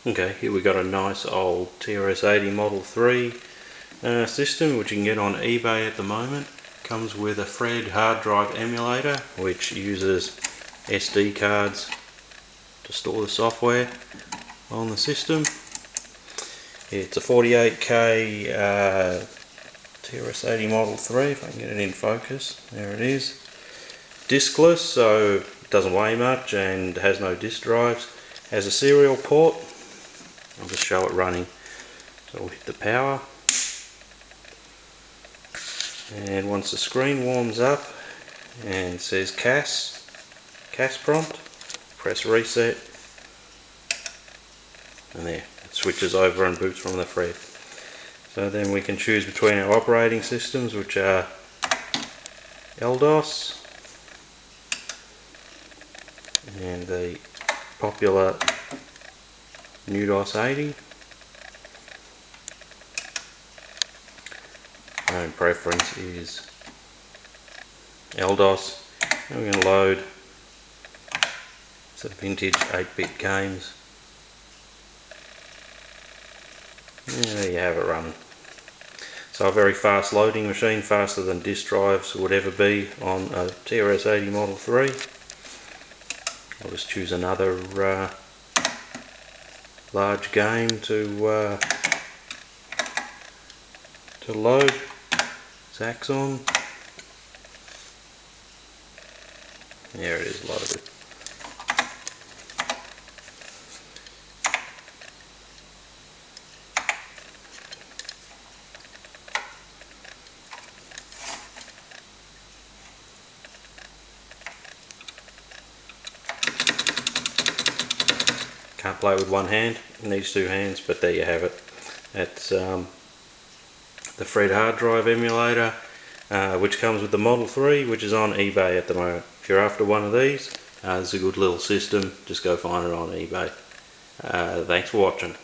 Okay, here we got a nice old TRS-80 Model III system which you can get on eBay at the moment. Comes with a FreHD hard drive emulator which uses SD cards to store the software on the system. It's a 48K TRS-80 Model III, if I can get it in focus. There it is. Diskless, so it doesn't weigh much and has no disk drives. Has a serial port. I'll just show it running. So we'll hit the power, and once the screen warms up and says CAS prompt, press reset, and there, it switches over and boots from the FreHD. So then we can choose between our operating systems, which are LDOS and the popular MUDOS 80. My own preference is LDOS, and we're going to load some vintage 8-bit games. And there you have it running. So a very fast loading machine, faster than disk drives would ever be on a TRS-80 Model III. I'll just choose another large game to load. Zaxxon. There it is, loaded. Can't play with one hand, it needs two hands, but there you have it. That's the FreHD hard drive emulator, which comes with the Model 3, which is on eBay at the moment. If you're after one of these, it's a good little system, just go find it on eBay. Thanks for watching.